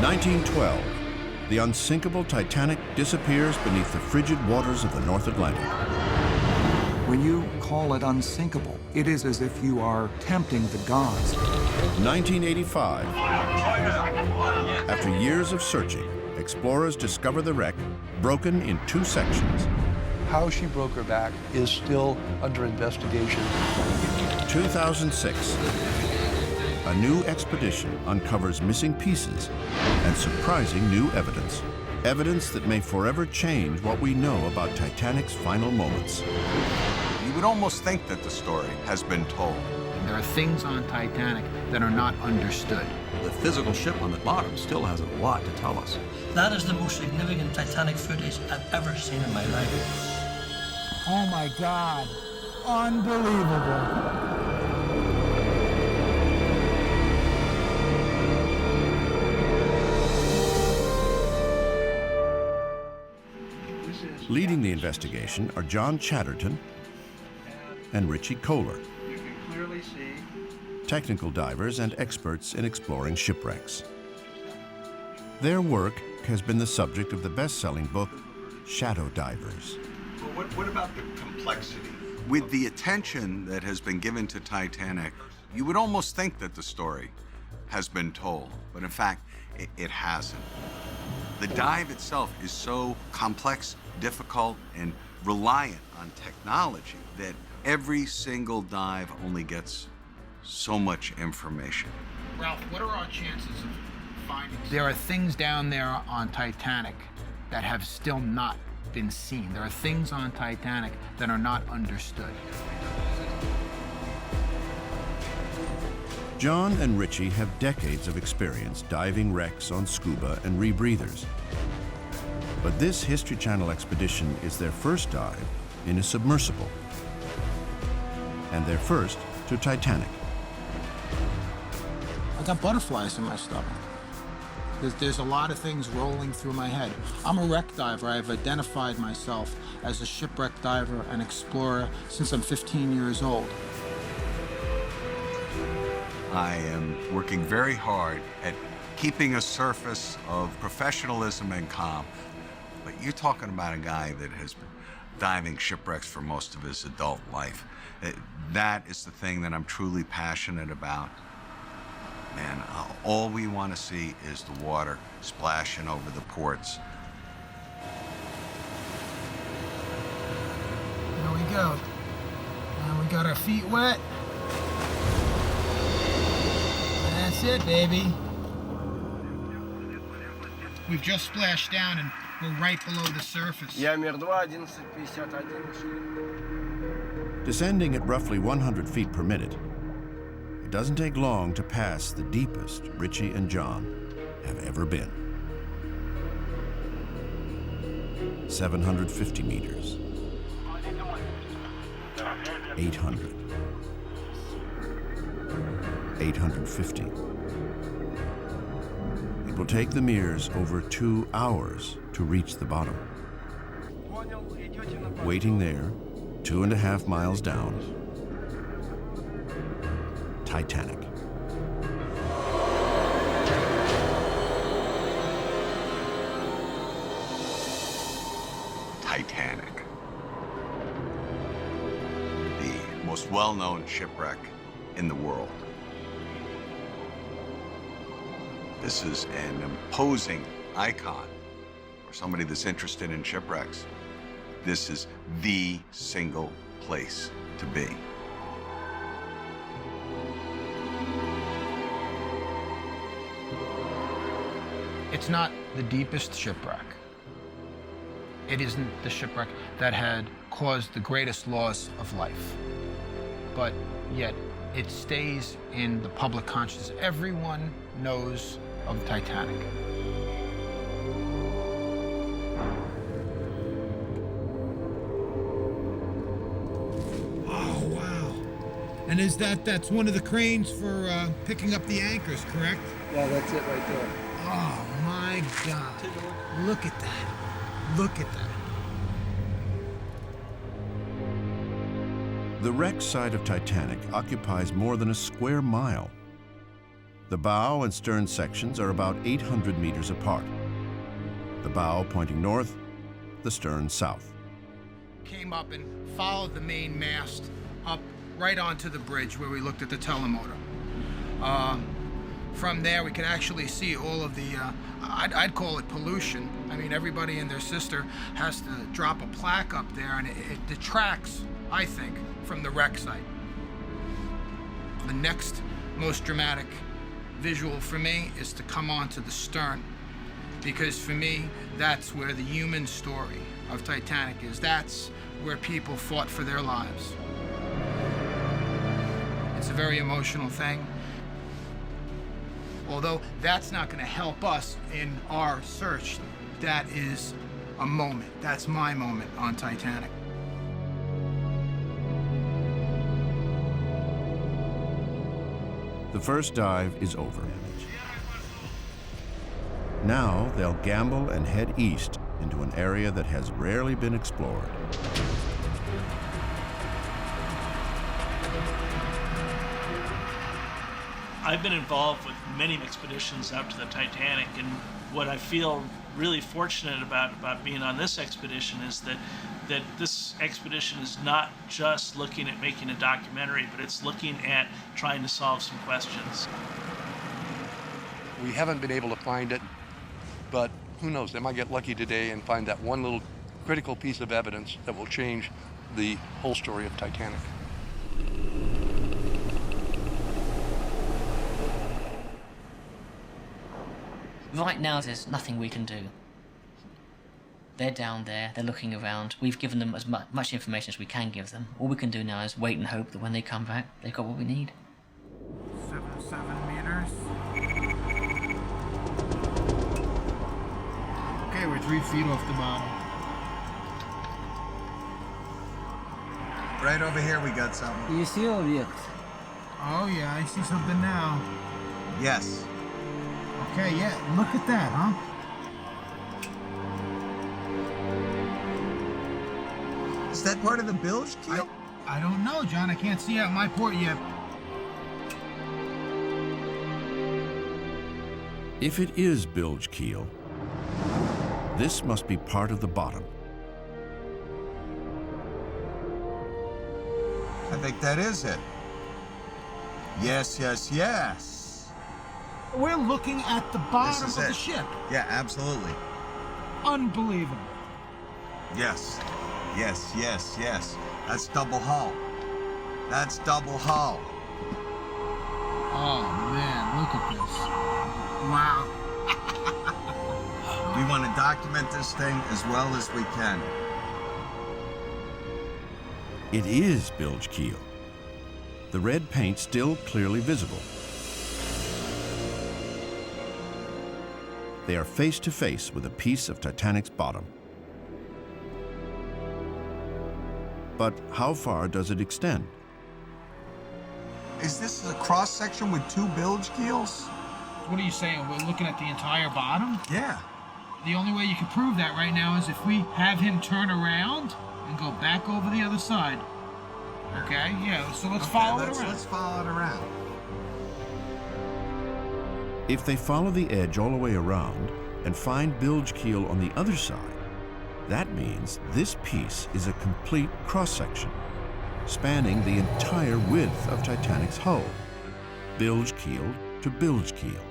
1912, the unsinkable Titanic disappears beneath the frigid waters of the North Atlantic. When you call it unsinkable, it is as if you are tempting the gods. 1985, after years of searching, explorers discover the wreck broken in 2 sections. How she broke her back is still under investigation. 2006, a new expedition uncovers missing pieces and surprising new evidence. Evidence that may forever change what we know about Titanic's final moments. You would almost think that the story has been told. There are things on Titanic that are not understood. The physical ship on the bottom still has a lot to tell us. That is the most significant Titanic footage I've ever seen in my life. Oh my God, unbelievable. Leading the investigation are John Chatterton and Richie Kohler, You can clearly see. technical divers and experts in exploring shipwrecks. Their work has been the subject of the best-selling book, Shadow Divers. But what about the complexity? With the attention that has been given to Titanic, you would almost think that the story has been told, but in fact, it hasn't. The dive itself is so complex, difficult, and reliant on technology that every single dive only gets so much information. Ralph, what are our chances of finding? There are things down there on Titanic that have still not been seen. There are things on Titanic that are not understood. John and Richie have decades of experience diving wrecks on scuba and rebreathers. But this History Channel expedition is their first dive in a submersible, and their first to Titanic. I got butterflies in my stomach. There's a lot of things rolling through my head. I'm a wreck diver. I've identified myself as a shipwreck diver and explorer since I'm 15 years old. I am working very hard at keeping a surface of professionalism and calm. But you're talking about a guy that has been diving shipwrecks for most of his adult life. That is the thing that I'm truly passionate about. And all we want to see is the water splashing over the ports. There we go. And we got our feet wet. That's it, baby. We've just splashed down and we're right below the surface. Descending at roughly 100 feet per minute, it doesn't take long to pass the deepest Richie and John have ever been. 750 meters. 800. 850. It will take the Mears over 2 hours to reach the bottom. Waiting there, 2.5 miles down, Titanic. Titanic. The most well-known shipwreck in the world. This is an imposing icon for somebody that's interested in shipwrecks. This is the single place to be. It's not the deepest shipwreck. It isn't the shipwreck that had caused the greatest loss of life. But yet, it stays in the public consciousness. Everyone knows of the Titanic. Oh, wow. And that's one of the cranes for picking up the anchors, correct? Yeah, that's it right there. Oh, my God. Look at that. Look at that. The wreck site of Titanic occupies more than a square mile. The bow and stern sections are about 800 meters apart. The bow pointing north, the stern south. Came up and followed the main mast up right onto the bridge where we looked at the telemotor. From there, we can actually see all of the, I'd call it pollution. I mean, everybody and their sister has to drop a plaque up there, and it detracts, I think, from the wreck site. The next most dramatic visual for me is to come onto the stern, because for me, that's where the human story of Titanic is. That's where people fought for their lives. It's a very emotional thing. Although that's not going to help us in our search, that is a moment. That's my moment on Titanic. The first dive is over. Now they'll gamble and head east into an area that has rarely been explored. I've been involved with many expeditions out to the Titanic, and what I feel really fortunate about being on this expedition is that this expedition is not just looking at making a documentary, but it's looking at trying to solve some questions. We haven't been able to find it, but who knows, they might get lucky today and find that one little critical piece of evidence that will change the whole story of Titanic. Right now, there's nothing we can do. They're down there, they're looking around. We've given them as much information as we can give them. All we can do now is wait and hope that when they come back, they've got what we need. 7 meters. Okay, we're 3 feet off the bottom. Right over here we got something. You see object? Oh yeah, I see something now. Yes. Okay, yeah, look at that, huh? Is that part of the bilge keel? I don't know, John. I can't see out my port yet. If it is bilge keel, this must be part of the bottom. I think that is it. Yes, yes, yes. We're looking at the bottom of the ship. Yeah, absolutely. Unbelievable. Yes. Yes, yes, yes. That's double hull. That's double hull. Oh, man, look at this. Wow. We want to document this thing as well as we can. It is bilge keel. The red paint still clearly visible. They are face to face with a piece of Titanic's bottom. But how far does it extend? Is this a cross section with 2 bilge keels? What are you saying? We're looking at the entire bottom? Yeah. The only way you can prove that right now is if we have him turn around and go back over the other side. Okay, yeah, so let's follow it around. Let's follow it around. If they follow the edge all the way around and find bilge keel on the other side, that means this piece is a complete cross-section, spanning the entire width of Titanic's hull, bilge keel to bilge keel.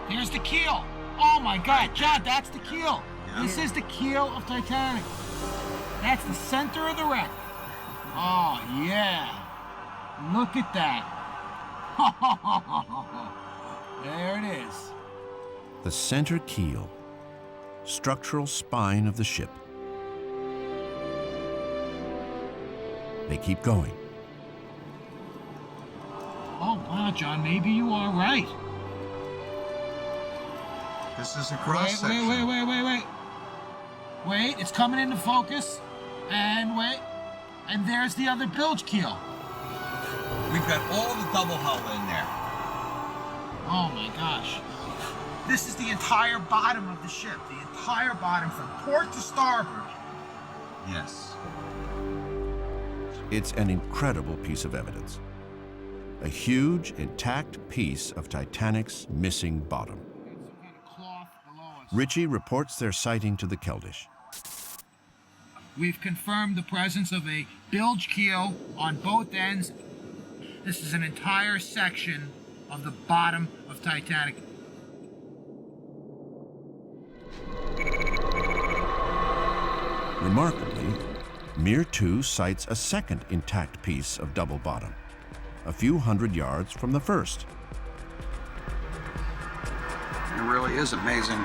Here's the keel. Oh my God, John, that's the keel. Yeah. This is the keel of Titanic. That's the center of the wreck. Oh yeah. Look at that. There it is. The center keel, structural spine of the ship. They keep going. Oh wow, John, maybe you are right. This is a cross section. Wait, it's coming into focus. And wait. And there's the other bilge keel. We've got all the double hull in there. Oh my gosh. This is the entire bottom of the ship. The entire bottom from port to starboard. Yes. It's an incredible piece of evidence. A huge, intact piece of Titanic's missing bottom. Ritchie reports their sighting to the Keldysh. We've confirmed the presence of a bilge keel on both ends. This is an entire section of the bottom of Titanic. Remarkably, Mir 2 sights a second intact piece of double bottom, a few hundred yards from the first. It really is amazing.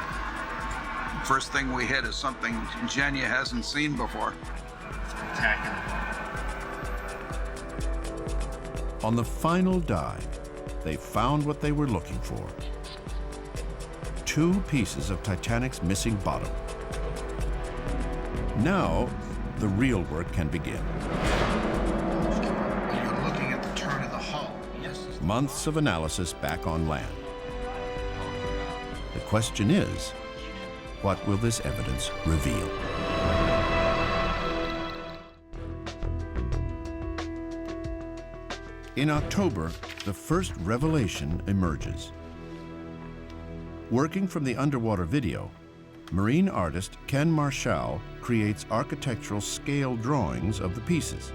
First thing we hit is something Genya hasn't seen before. Spectacular. On the final dive, they found what they were looking for. 2 pieces of Titanic's missing bottom. Now, the real work can begin. You're looking at the turn of the hull. Yes. Months of analysis back on land. The question is, what will this evidence reveal? In October, the first revelation emerges. Working from the underwater video, marine artist Ken Marshall creates architectural scale drawings of the pieces.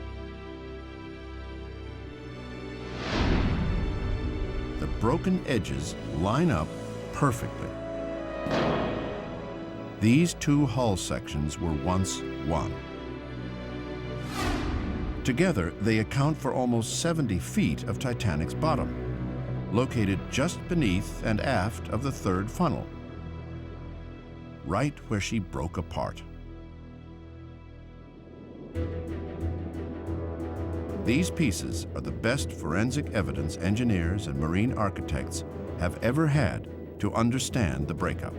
The broken edges line up perfectly. These 2 hull sections were once one. Together, they account for almost 70 feet of Titanic's bottom, located just beneath and aft of the 3rd funnel, right where she broke apart. These pieces are the best forensic evidence engineers and marine architects have ever had to understand the breakup.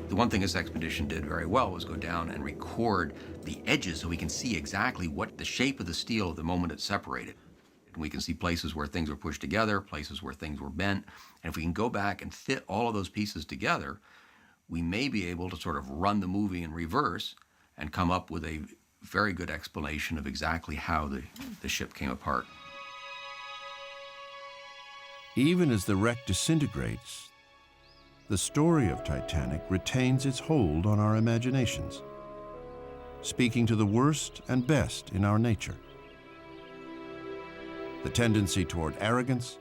The one thing this expedition did very well was go down and record the edges so we can see exactly what the shape of the steel at the moment it separated. And we can see places where things were pushed together, places where things were bent. And if we can go back and fit all of those pieces together, we may be able to sort of run the movie in reverse and come up with a very good explanation of exactly how the ship came apart. Even as the wreck disintegrates, the story of Titanic retains its hold on our imaginations, speaking to the worst and best in our nature. The tendency toward arrogance,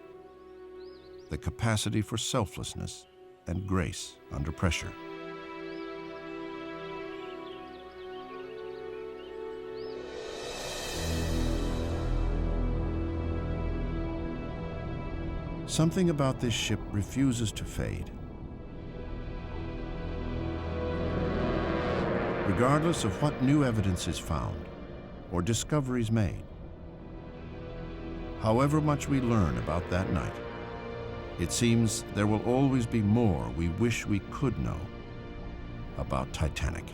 the capacity for selflessness and grace under pressure. Something about this ship refuses to fade. Regardless of what new evidence is found or discoveries made. However much we learn about that night, it seems there will always be more we wish we could know about Titanic.